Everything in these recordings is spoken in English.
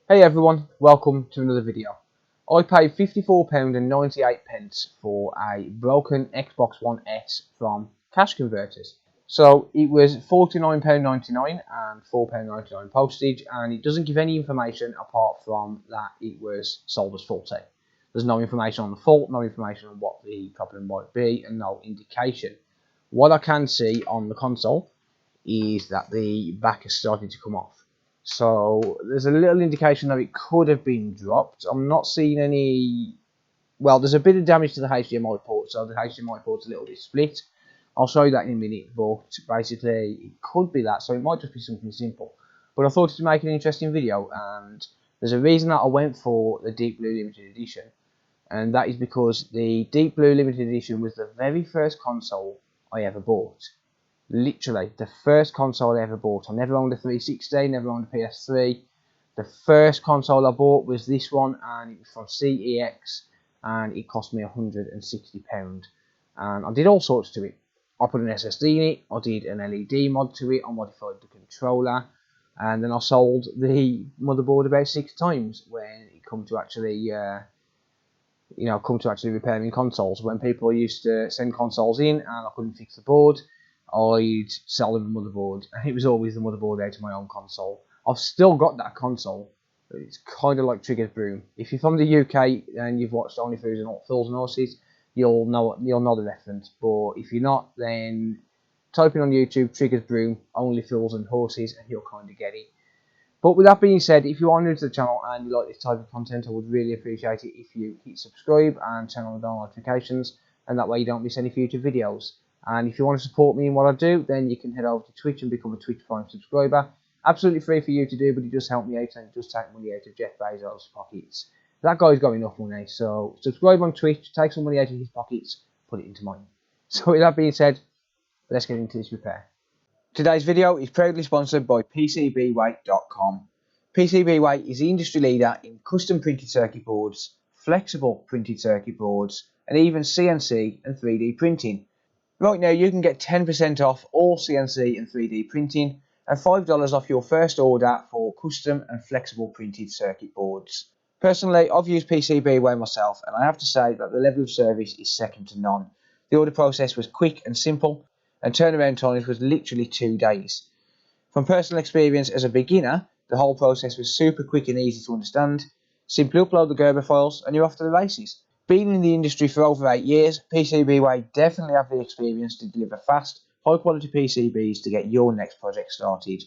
Hey everyone, welcome to another video. I paid £54.98 for a broken Xbox One S from Cash Converters. So it was £49.99 and £4.99 postage, and it doesn't give any information apart from that it was sold as faulty. There's no information on the fault, no information on what the problem might be, and no indication. What I can see on the console is that the back is starting to come off. So there's a little indication that it could have been dropped. I'm not seeing any. Well, there's a bit of damage to the HDMI port, so the HDMI port's a little bit split. I'll show you that in a minute, but basically it could be that, so it might just be something simple. But I thought to make an interesting video, and there's a reason that I went for the Deep Blue Limited Edition, and that is because the Deep Blue Limited Edition was the very first console I ever bought. Literally, the first console I ever bought. I never owned a 360, never owned a PS3. The first console I bought was this one, and it was from CEX, and it cost me £160. And I did all sorts to it. I put an SSD in it, I did an LED mod to it, I modified the controller, and then I sold the motherboard about 6 times when it come to actually repairing consoles. When people used to send consoles in and I couldn't fix the board, I'd sell them the motherboard, and it was always the motherboard out of my own console. I've still got that console, but it's kind of like Trigger's Broom. If you're from the UK and you've watched Only Fools and Horses, you'll know the reference. But if you're not, then type in on YouTube Trigger's Broom, Only Fools and Horses, and you'll kind of get it. But with that being said, if you are new to the channel and you like this type of content, I would really appreciate it if you hit subscribe and turn on the bell notifications, and that way you don't miss any future videos. And if you want to support me in what I do, then you can head over to Twitch and become a Twitch Prime subscriber. Absolutely free for you to do, but it does help me out, and it does take money out of Jeff Bezos' pockets. That guy's got enough money, so subscribe on Twitch, take some money out of his pockets, put it into mine. So with that being said, let's get into this repair. Today's video is proudly sponsored by PCBWeight.com. PCBWeight is the industry leader in custom printed circuit boards, flexible printed circuit boards, and even CNC and 3D printing. Right now you can get 10% off all CNC and 3D printing and $5 off your first order for custom and flexible printed circuit boards. Personally, I've used PCBWeight myself, and I have to say that the level of service is second to none. The order process was quick and simple, and turnaround time was literally 2 days. From personal experience as a beginner, the whole process was super quick and easy to understand. Simply upload the Gerber files and you're off to the races. Being in the industry for over 8 years, PCBWeight definitely have the experience to deliver fast, high quality PCBs to get your next project started.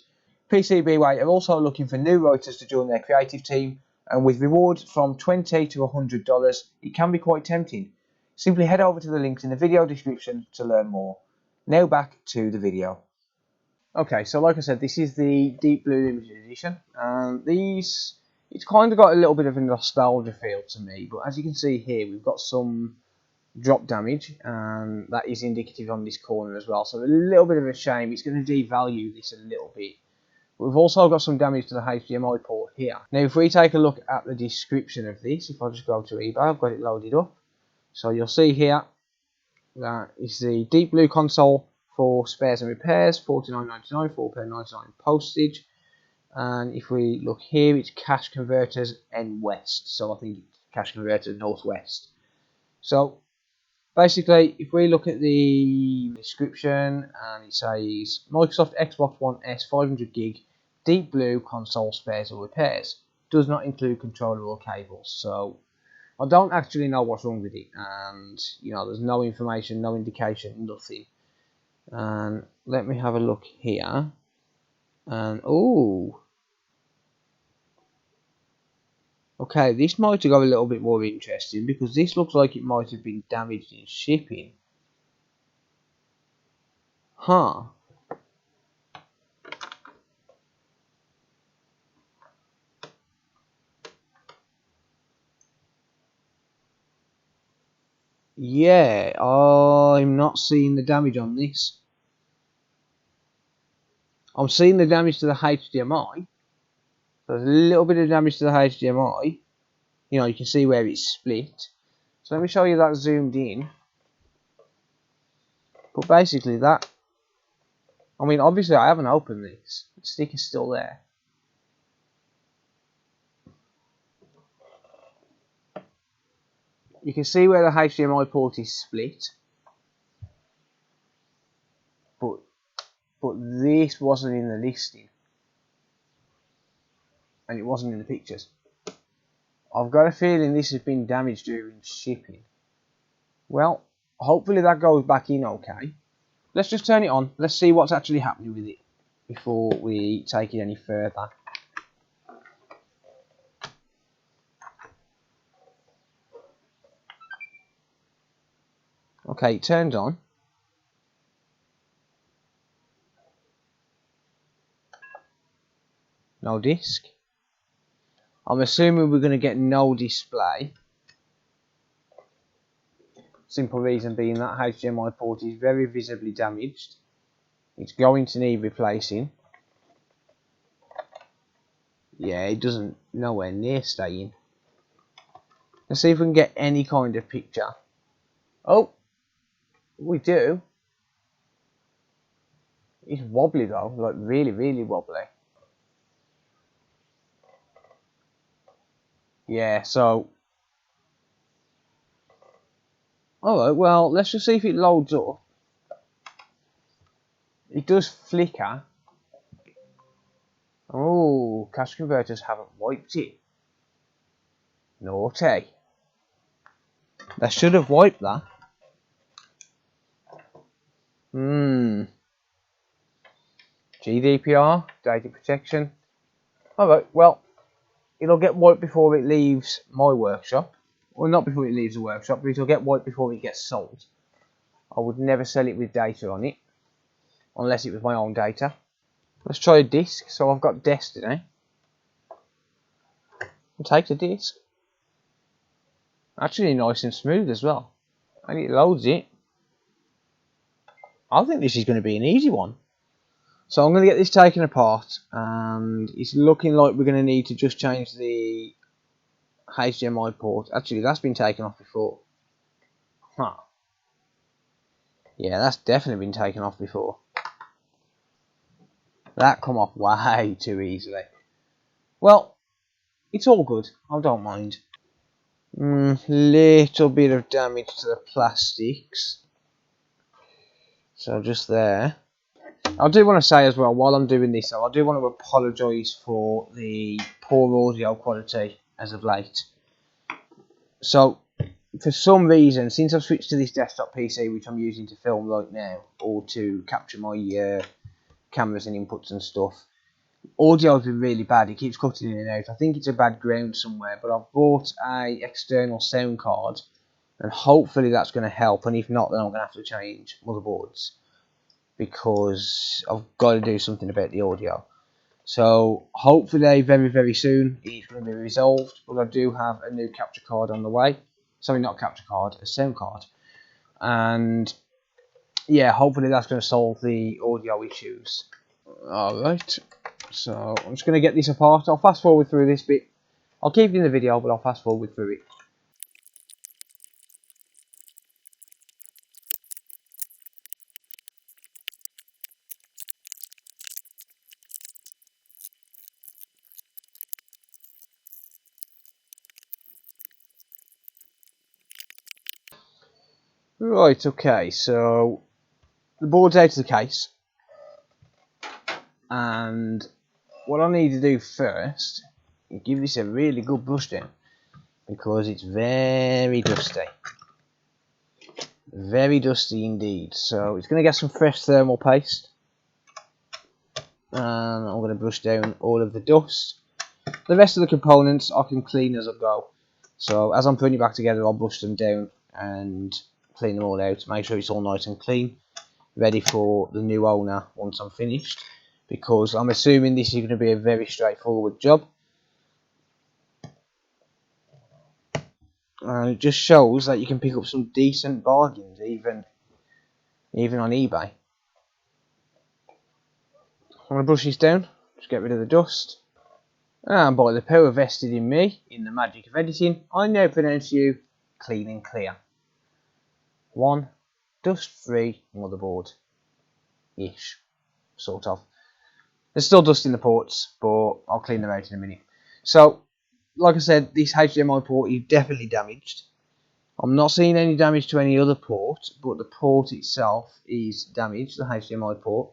PCBWeight are also looking for new writers to join their creative team, and with rewards from $20 to $100, it can be quite tempting. Simply head over to the links in the video description to learn more. Now back to the video. Okay, so like I said, this is the Deep Blue Limited Edition, and it's kind of got a little bit of a nostalgia feel to me, but as you can see here, we've got some drop damage, and that is indicative on this corner as well, so a little bit of a shame. It's going to devalue this a little bit. We've also got some damage to the HDMI port here. Now if we take a look at the description of this, if I just go to eBay, I've got it loaded up, so you'll see here that is the Deep Blue console for spares and repairs, $49.99, £4.99 postage. And if we look here, it's Cash Converters N West, so I think it's Cash Converters Northwest. So basically, if we look at the description, and it says Microsoft Xbox One S 500 gig Deep Blue console spares or repairs, does not include controller or cables. So I don't actually know what's wrong with it, and there's no information, no indication, nothing. And let me have a look here. And okay, this might have got a little bit more interesting, because this looks like it might have been damaged in shipping. Huh. Yeah, I'm not seeing the damage on this. I'm seeing the damage to the HDMI. There's a little bit of damage to the HDMI. You can see where it's split. So let me show you that zoomed in. But basically that, obviously I haven't opened this. The stick is still there. You can see where the HDMI port is split, but this wasn't in the listing, and it wasn't in the pictures. I've got a feeling this has been damaged during shipping. Well, hopefully that goes back in okay. Let's just turn it on. Let's see what's actually happening with it before we take it any further. Okay, it turned on. No disc. I'm assuming we're going to get no display. Simple reason being that HDMI port is very visibly damaged. It's going to need replacing. Yeah, it doesn't nowhere near stay in. Let's see if we can get any kind of picture. Oh, we do. It's wobbly though, like really, really wobbly. Yeah, so. Alright, well, let's just see if it loads up. It does flicker. Oh, cash converters haven't wiped it. Naughty. They should have wiped that. GDPR, data protection. Alright, well, it'll get wiped before it leaves my workshop. Well, not before it leaves the workshop, but it'll get wiped before it gets sold. I would never sell it with data on it, unless it was my own data. Let's try a disc. So I've got Destiny. I'll take the disc. Actually nice and smooth as well. And it loads it. I think this is going to be an easy one. So I'm going to get this taken apart, and it's looking like we're going to need to just change the HDMI port. Actually, that's been taken off before. Huh. Yeah, that's definitely been taken off before. That come off way too easily. Well, it's all good. I don't mind. Little bit of damage to the plastics. So just there. I do want to say as well, while I'm doing this, I do want to apologise for the poor audio quality as of late. So, for some reason, since I've switched to this desktop PC, which I'm using to film right now, or to capture my cameras and inputs and stuff, audio's been really bad. It keeps cutting in and out. I think it's a bad ground somewhere, but I've bought a external sound card, and hopefully that's going to help. And if not, then I'm going to have to change motherboards, because I've got to do something about the audio. So hopefully very, very soon it's going to be resolved. But I do have a new capture card on the way. Sorry, not a capture card, a sound card. And yeah, hopefully that's going to solve the audio issues. Alright, so I'm just going to get this apart. I'll fast forward through this bit. I'll keep it in the video, but I'll fast forward through it. Right, okay, so the board's out of the case, and what I need to do first is give this a really good brush down, because it's very dusty. Very dusty indeed. So it's going to get some fresh thermal paste, and I'm going to brush down all of the dust. The rest of the components I can clean as I go. So as I'm putting it back together, I'll brush them down and clean them all out, make sure it's all nice and clean, ready for the new owner once I'm finished, because I'm assuming this is going to be a very straightforward job. And it just shows that you can pick up some decent bargains even on eBay. I'm going to brush this down, just get rid of the dust. And by the power vested in me, in the magic of editing, I now pronounce you clean and clear. One dust-free motherboard. Ish. Sort of. There's still dust in the ports, but I'll clean them out in a minute. So, like I said, this HDMI port is definitely damaged. I'm not seeing any damage to any other port, but the port itself is damaged, the HDMI port.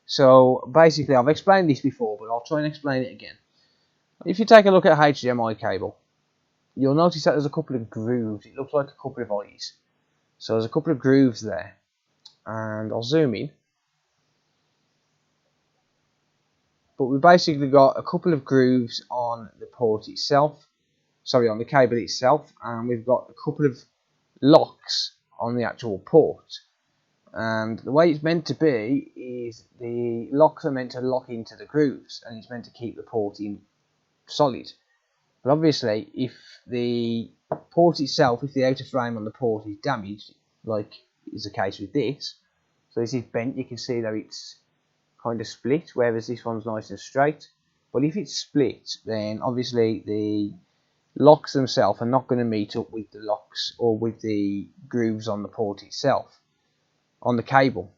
So basically, I've explained this before, but I'll try and explain it again. If you take a look at a HDMI cable, you'll notice that there's a couple of grooves. It looks like a couple of eyes. So there's a couple of grooves there. And I'll zoom in. But we've basically got a couple of grooves on the port itself. Sorry, on the cable itself. And we've got a couple of locks on the actual port. And the way it's meant to be is the locks are meant to lock into the grooves. And it's meant to keep the port in solid. But obviously, if the port itself, if the outer frame on the port is damaged, like is the case with this, so this is bent, you can see that it's kind of split, whereas this one's nice and straight. But if it's split, then obviously the locks themselves are not going to meet up with the locks or with the grooves on the port itself, on the cable.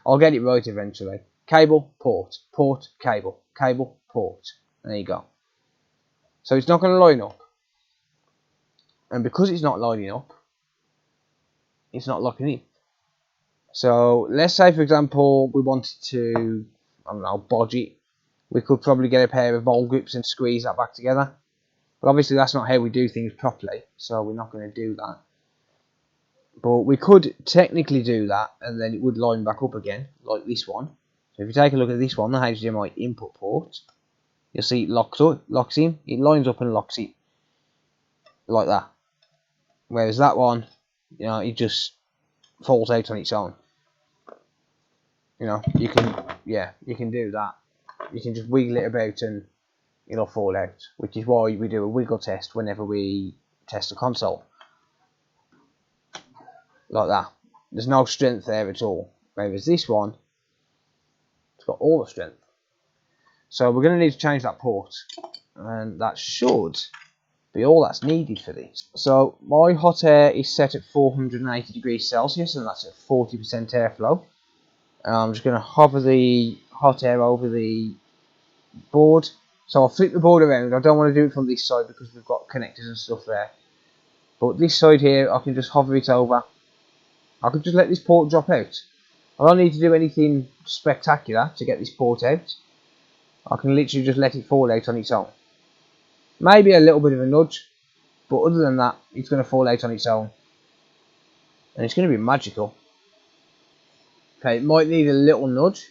I'll get it right eventually. Cable, port, port, cable, cable, port. There you go. So it's not going to line up. And because it's not lining up, it's not locking in. So let's say, for example, we wanted to, I don't know, bodge it. We could probably get a pair of bowl grips and squeeze that back together. But obviously that's not how we do things properly, so we're not going to do that. But we could technically do that, and then it would line back up again, like this one. So if you take a look at this one, the HDMI input port, you'll see it locks in, it lines up and locks it, like that. Whereas that one, you know, it just falls out on its own. You know, you can do that. You can just wiggle it about and it'll fall out, which is why we do a wiggle test whenever we test a console. Like that. There's no strength there at all. Whereas this one, it's got all the strength. So we're going to need to change that port, and that should be all that's needed for this. So my hot air is set at 480 degrees Celsius, and that's at 40% airflow. I'm just going to hover the hot air over the board. So I'll flip the board around. I don't want to do it from this side because we've got connectors and stuff there. But this side here, I can just hover it over. I can just let this port drop out. I don't need to do anything spectacular to get this port out. I can literally just let it fall out on its own. Maybe a little bit of a nudge, but other than that, it's going to fall out on its own. And it's going to be magical. Okay, it might need a little nudge.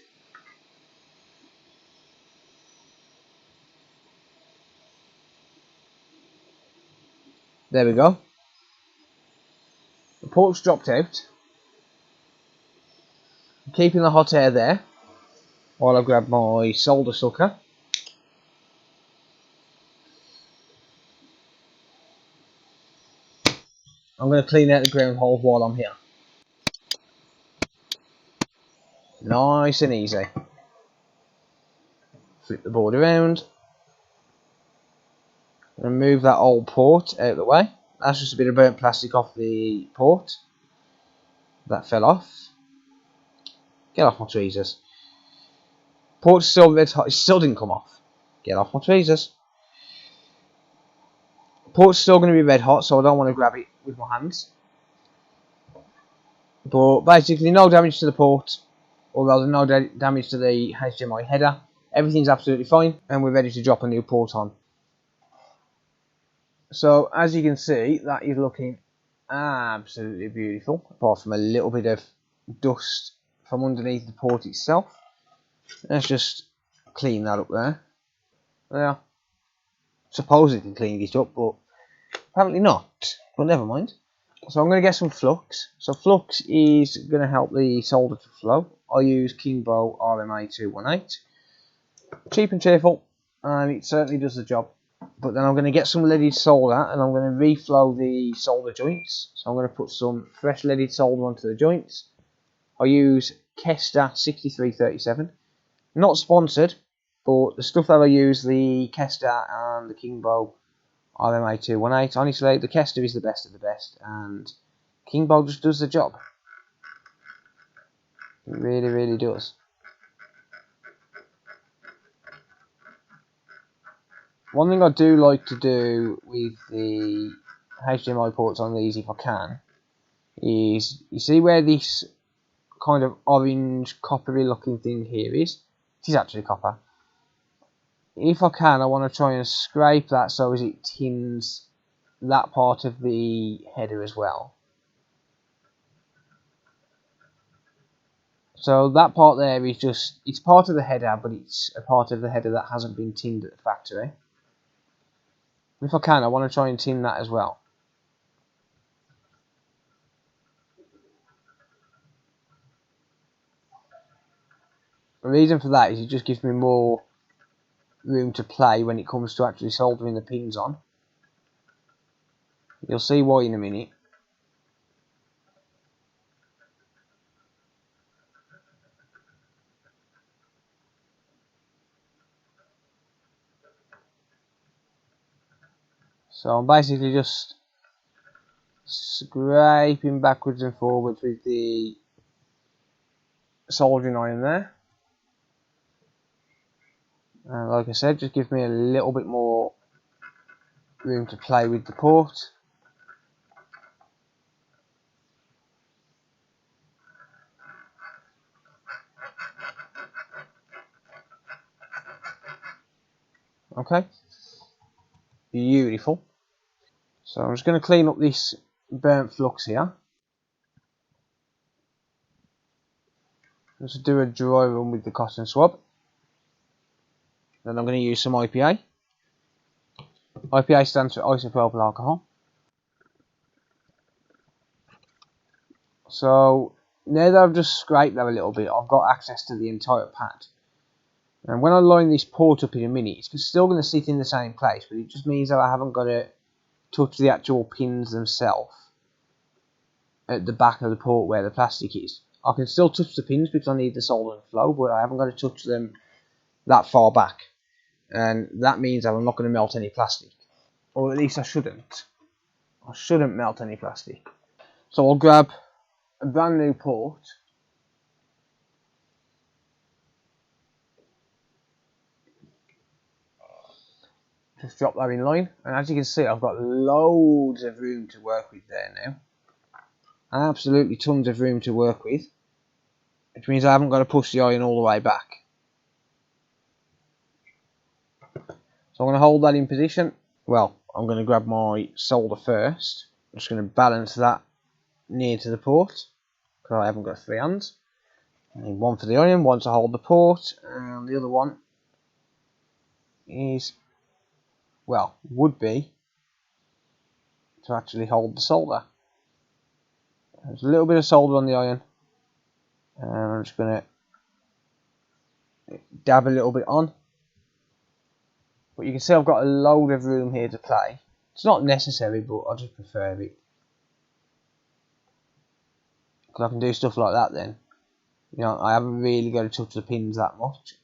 There we go. The port's dropped out. I'm keeping the hot air there while I grab my solder sucker. I'm going to clean out the ground holes while I'm here. Nice and easy. Flip the board around. And move that old port out of the way. That's just a bit of burnt plastic off the port. That fell off. Get off my tweezers. Port's still red hot. It still didn't come off. Get off my tweezers. Port's still going to be red hot, so I don't want to grab it with my hands. But basically, no damage to the port. Although there's no damage to the HDMI header. Everything's absolutely fine, and we're ready to drop a new port on. So as you can see, that is looking absolutely beautiful, apart from a little bit of dust from underneath the port itself. Let's just clean that up there. Yeah, supposedly cleaned it up, but apparently not. But never mind. So I'm going to get some flux. So flux is going to help the solder to flow. I use Kingbo RMA 218. Cheap and cheerful, and it certainly does the job. But then I'm going to get some leaded solder, and I'm going to reflow the solder joints. So I'm going to put some fresh leaded solder onto the joints. I use Kester 6337. Not sponsored, but the stuff that I use, the Kester and the Kingbo RMA 218, honestly, the Kester is the best of the best, and Kingbo just does the job. It really, really does. One thing I do like to do with the HDMI ports on these if I can is, you see where this kind of orange coppery looking thing here is? It is actually copper. If I can, I want to try and scrape that so as it tins that part of the header as well. So that part there is just, it's part of the header, but it's a part of the header that hasn't been tinned at the factory. If I can, I want to try and tin that as well. The reason for that is it just gives me more room to play when it comes to actually soldering the pins on. You'll see why in a minute. So I'm basically just scraping backwards and forwards with the soldering iron there. And like I said, just gives me a little bit more room to play with the port. Okay, beautiful. So I'm just going to clean up this burnt flux here. Just do a dry run with the cotton swab. Then I'm going to use some IPA. IPA stands for isopropyl alcohol. So now that I've just scraped that a little bit, I've got access to the entire pad. And when I line this port up in a minute, it's still going to sit in the same place, but it just means that I haven't got to touch the actual pins themselves at the back of the port where the plastic is. I can still touch the pins because I need the solder and flow, but I haven't got to touch them that far back. And that means that I'm not going to melt any plastic. Or at least I shouldn't. I shouldn't melt any plastic. So I'll grab a brand new port. Just drop that in line. And as you can see, I've got loads of room to work with there now. Absolutely tons of room to work with. Which means I haven't got to push the iron all the way back. So I'm going to hold that in position. Well, I'm going to grab my solder first. I'm just going to balance that near to the port, because I haven't got 3 hands. I need one for the iron, one to hold the port, and the other one is, well, would be to actually hold the solder. There's a little bit of solder on the iron, and I'm just going to dab a little bit on. But you can see I've got a load of room here to play. It's not necessary, but I just prefer it, because I can do stuff like that then. You know, I haven't really got to touch the pins that much.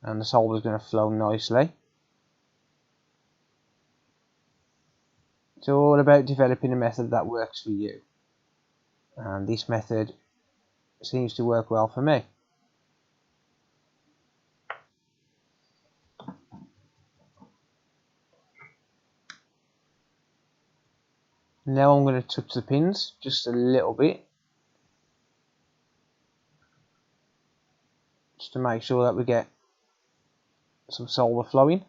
And the solder is going to flow nicely. It's all about developing a method that works for you. And this method seems to work well for me. Now I'm going to touch the pins just a little bit, just to make sure that we get some solder flowing.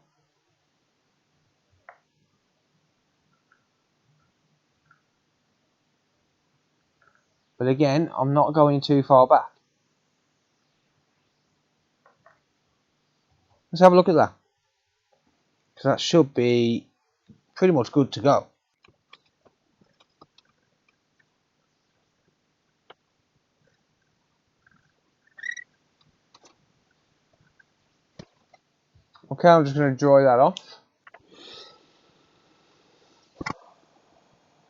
But again, I'm not going too far back. Let's have a look at that. So that should be pretty much good to go. Okay, I'm just going to dry that off.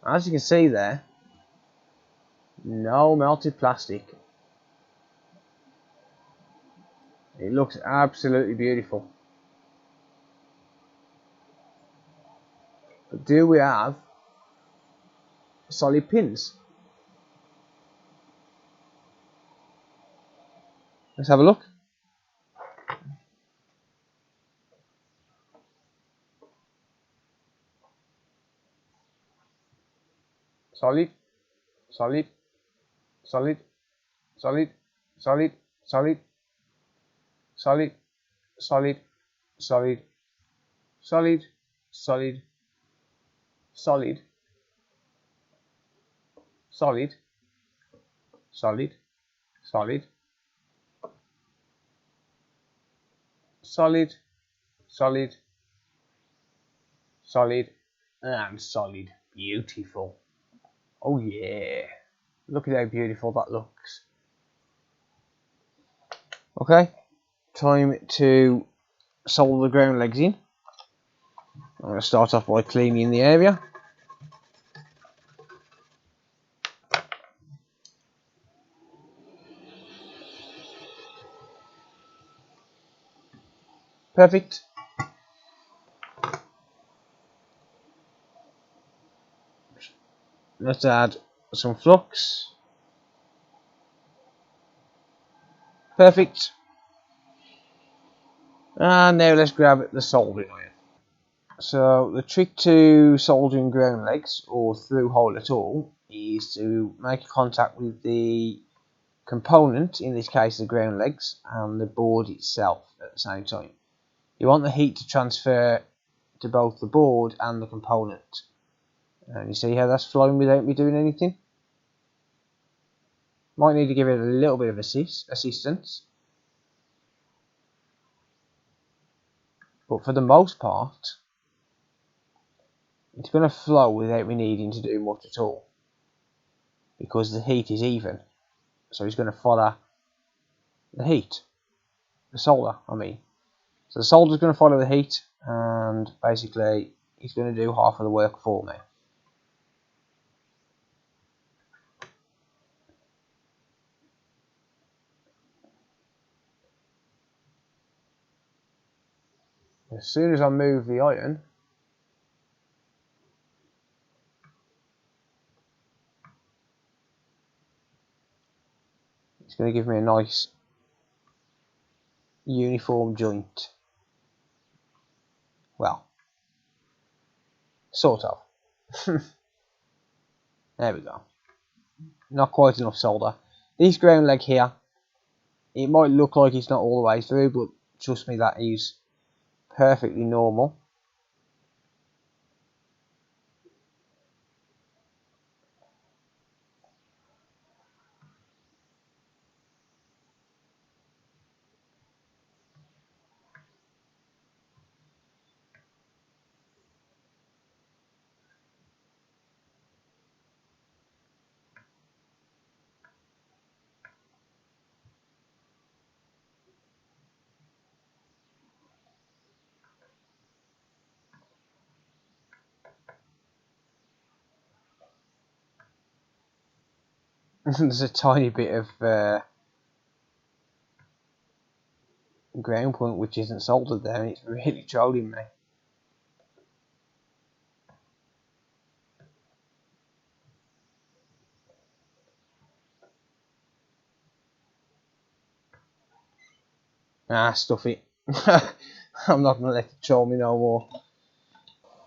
As you can see there, no melted plastic. It looks absolutely beautiful. But do we have solid pins? Let's have a look. solid, solid, solid, solid, solid, solid, solid, solid, solid, solid, solid, solid, solid, solid, solid, solid, solid, solid, and solid. Beautiful. Oh yeah. Look at how beautiful that looks. Okay, time to solder the ground legs in. I'm going to start off by cleaning the area. Perfect. Let's add some flux. Perfect. And now let's grab the soldering iron. So the trick to soldering ground legs or through hole at all is to make contact with the component, in this case the ground legs, and the board itself at the same time. You want the heat to transfer to both the board and the component. And you see how that's flowing without me doing anything? Might need to give it a little bit of assistance. But for the most part, it's going to flow without me needing to do much at all. Because the heat is even. So it's going to follow the heat. The solder, I mean. So the solder's going to follow the heat, and basically it's going to do half of the work for me. As soon as I move the iron, it's going to give me a nice uniform joint. Well, sort of. There we go. Not quite enough solder. This ground leg here, it might look like it's not all the way through, but trust me, that is perfectly normal. There's a tiny bit of ground point which isn't soldered there, and it's really trolling me. Ah, stuff it. I'm not going to let it troll me no more.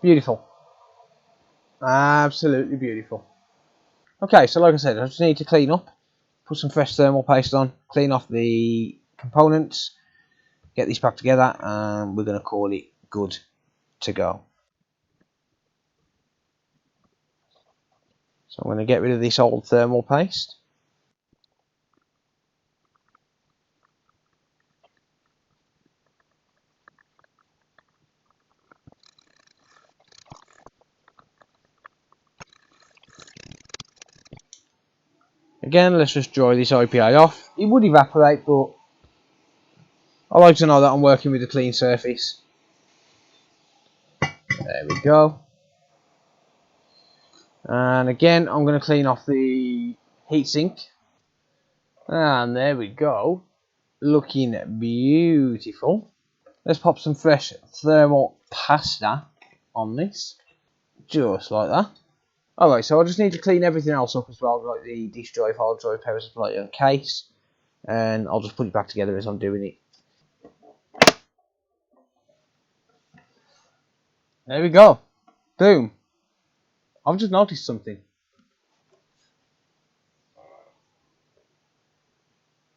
Beautiful. Absolutely beautiful. Okay, so like I said, I just need to clean up, put some fresh thermal paste on, clean off the components, get this back together, and we're going to call it good to go. So I'm going to get rid of this old thermal paste. Again, let's just dry this IPA off. It would evaporate, but I like to know that I'm working with a clean surface. There we go. And again, I'm going to clean off the heatsink. And there we go. Looking beautiful. Let's pop some fresh thermal pasta on this. Just like that. Alright, so I just need to clean everything else up as well, like the disk drive, hard drive, power supply and case. And I'll just put it back together as I'm doing it. There we go. Boom. I've just noticed something.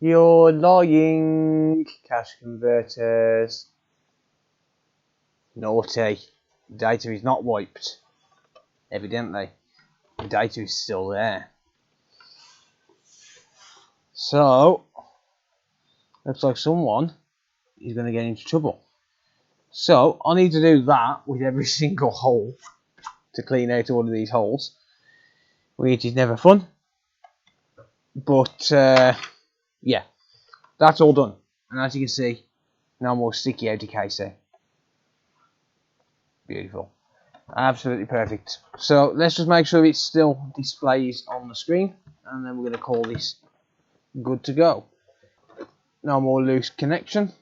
You're lying. Cash converters. Naughty. Data is not wiped. Evidently. The data is still there. So, looks like someone is going to get into trouble. So, I need to do that with every single hole to clean out all of these holes, which is never fun. But, yeah, that's all done. And as you can see, no more sticky outy casing. Beautiful. Absolutely perfect. So, let's just make sure it still displays on the screen, and then we're going to call this good to go. No more loose connection.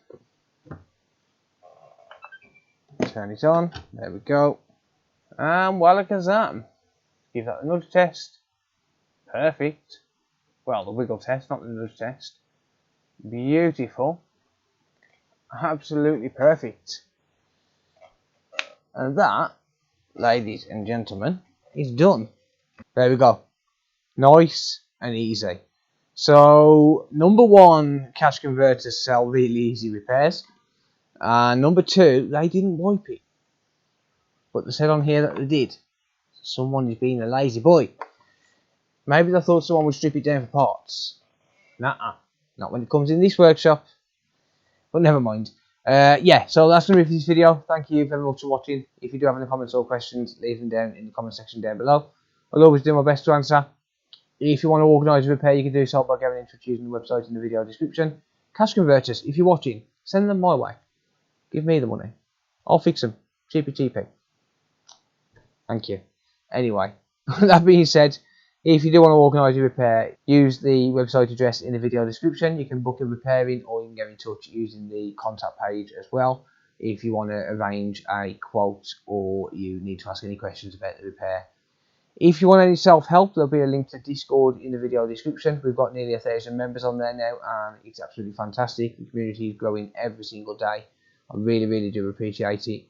Turn it on. There we go. And wallakazam. Give that a nudge test. Perfect. Well, the wiggle test, not the nudge test. Beautiful. Absolutely perfect. And that, ladies and gentlemen, is done. There we go. Nice and easy. So, number one, cash converters sell really easy repairs. And number two, they didn't wipe it. But they said on here that they did. Someone is being a lazy boy. Maybe they thought someone would strip it down for parts. Nuh-uh. Not when it comes in this workshop. But never mind. Yeah, so that's going to be for this video. Thank you very much for watching. If you do have any comments or questions, leave them down in the comment section down below. I'll always do my best to answer. If you want to organise a repair, you can do so by going into choosing the website in the video description. Cash converters, if you're watching, send them my way. Give me the money. I'll fix them. Cheapy. Thank you. Anyway, that being said, if you do want to organise a repair, use the website address in the video description. You can book a repair in, or you can get in touch using the contact page as well if you want to arrange a quote or you need to ask any questions about the repair. If you want any self-help, there'll be a link to Discord in the video description. We've got nearly 1,000 members on there now, and it's absolutely fantastic. The community is growing every single day. I really do appreciate it.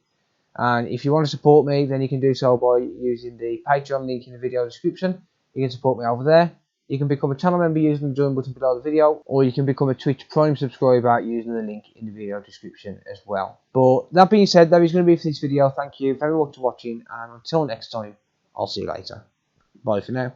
And if you want to support me, then you can do so by using the Patreon link in the video description. You can support me over there. You can become a channel member using the join button below the video, or you can become a Twitch Prime subscriber using the link in the video description as well. But that being said, that is going to be for this video. Thank you very much for watching, and until next time, I'll see you later. Bye for now.